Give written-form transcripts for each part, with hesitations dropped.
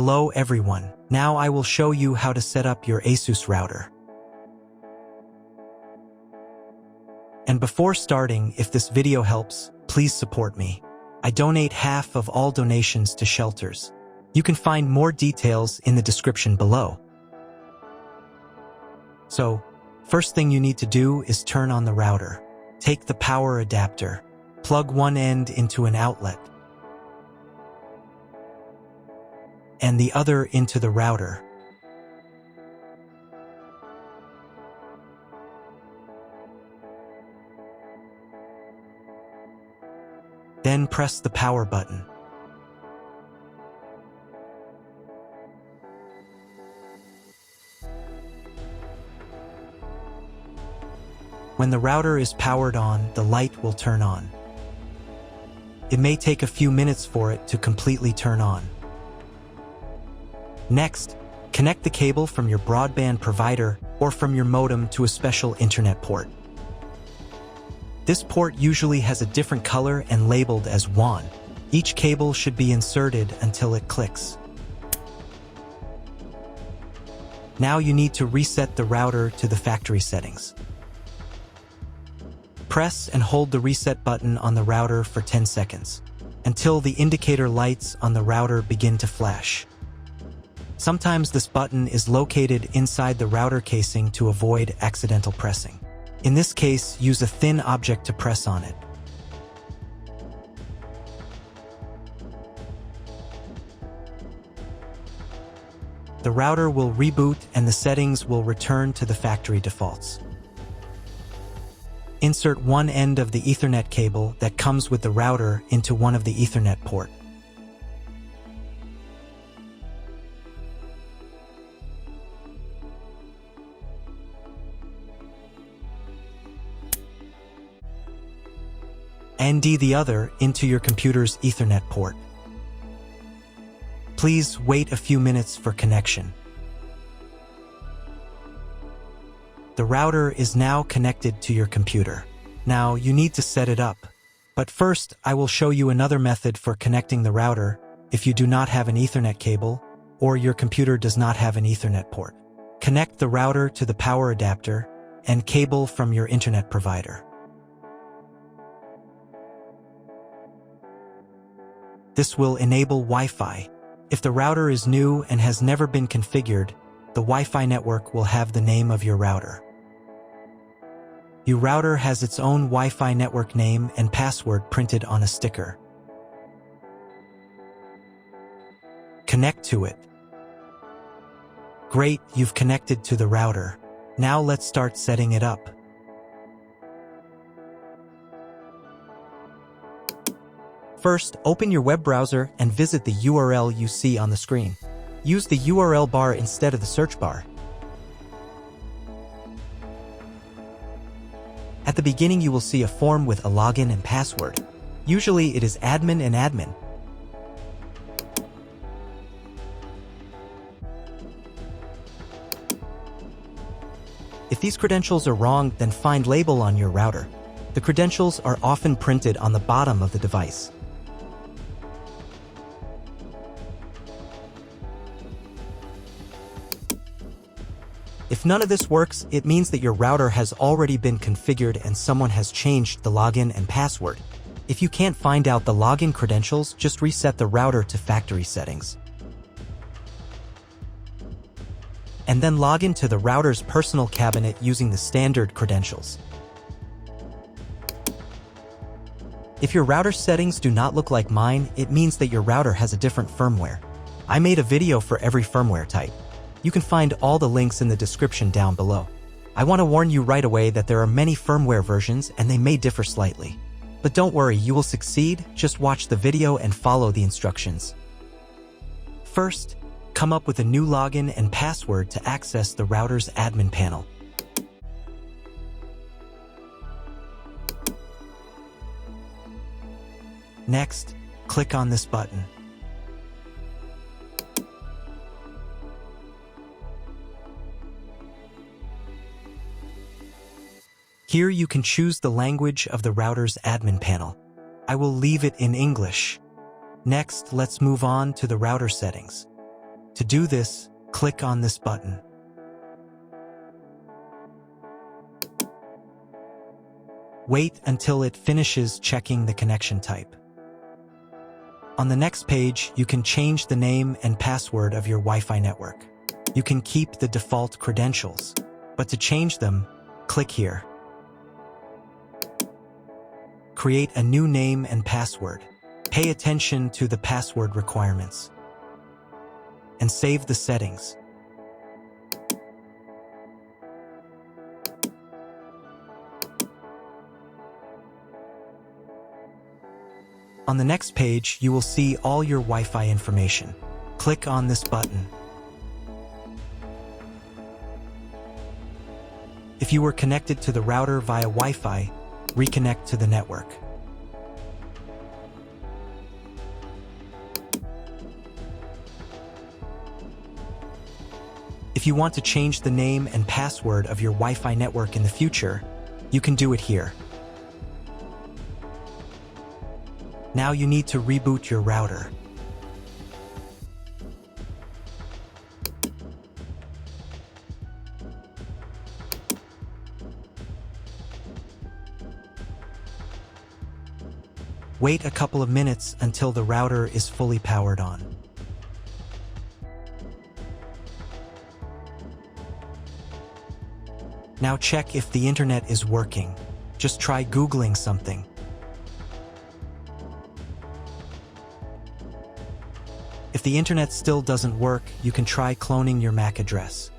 Hello everyone, now I will show you how to set up your ASUS router. And before starting, if this video helps, please support me. I donate half of all donations to shelters. You can find more details in the description below. So, first thing you need to do is turn on the router. Take the power adapter. Plug one end into an outlet and the other into the router. Then press the power button. When the router is powered on, the light will turn on. It may take a few minutes for it to completely turn on. Next, connect the cable from your broadband provider or from your modem to a special internet port. This port usually has a different color and labeled as WAN. Each cable should be inserted until it clicks. Now you need to reset the router to the factory settings. Press and hold the reset button on the router for 10 seconds, until the indicator lights on the router begin to flash. Sometimes this button is located inside the router casing to avoid accidental pressing. In this case, use a thin object to press on it. The router will reboot and the settings will return to the factory defaults. Insert one end of the Ethernet cable that comes with the router into one of the Ethernet port. And the other into your computer's Ethernet port. Please wait a few minutes for connection. The router is now connected to your computer. Now you need to set it up. But first, I will show you another method for connecting the router if you do not have an Ethernet cable or your computer does not have an Ethernet port. Connect the router to the power adapter and cable from your internet provider. This will enable Wi-Fi. If the router is new and has never been configured, the Wi-Fi network will have the name of your router. Your router has its own Wi-Fi network name and password printed on a sticker. Connect to it. Great, you've connected to the router. Now let's start setting it up. First, open your web browser and visit the URL you see on the screen. Use the URL bar instead of the search bar. At the beginning, you will see a form with a login and password. Usually, it is admin and admin. If these credentials are wrong, then find label on your router. The credentials are often printed on the bottom of the device. If none of this works, it means that your router has already been configured and someone has changed the login and password. If you can't find out the login credentials, just reset the router to factory settings. And then log into the router's personal cabinet using the standard credentials. If your router settings do not look like mine, it means that your router has a different firmware. I made a video for every firmware type. You can find all the links in the description down below. I want to warn you right away that there are many firmware versions and they may differ slightly. But don't worry, you will succeed. Just watch the video and follow the instructions. First, come up with a new login and password to access the router's admin panel. Next, click on this button. Here you can choose the language of the router's admin panel. I will leave it in English. Next, let's move on to the router settings. To do this, click on this button. Wait until it finishes checking the connection type. On the next page, you can change the name and password of your Wi-Fi network. You can keep the default credentials, but to change them, click here. Create a new name and password. Pay attention to the password requirements. And save the settings. On the next page, you will see all your Wi-Fi information. Click on this button. If you were connected to the router via Wi-Fi, reconnect to the network. If you want to change the name and password of your Wi-Fi network in the future, you can do it here. Now you need to reboot your router. Wait a couple of minutes until the router is fully powered on. Now check if the internet is working. Just try Googling something. If the internet still doesn't work, you can try cloning your MAC address.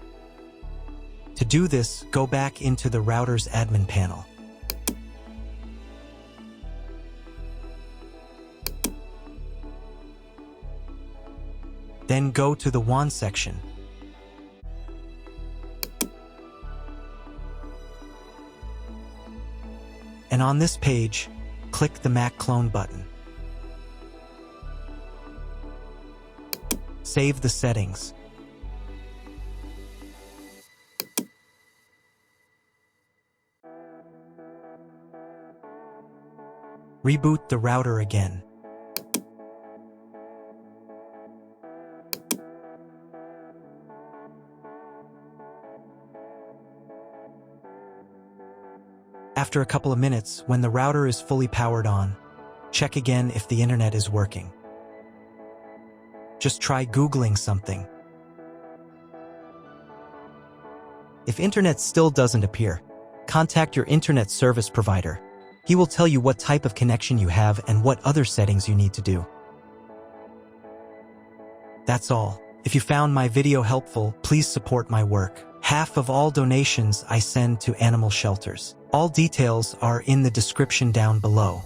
To do this, go back into the router's admin panel. Then go to the WAN section. And on this page, click the MAC clone button. Save the settings. Reboot the router again. After a couple of minutes, when the router is fully powered on, check again if the internet is working. Just try Googling something. If internet still doesn't appear, contact your internet service provider. He will tell you what type of connection you have and what other settings you need to do. That's all. If you found my video helpful, please support my work. Half of all donations I send to animal shelters. All details are in the description down below.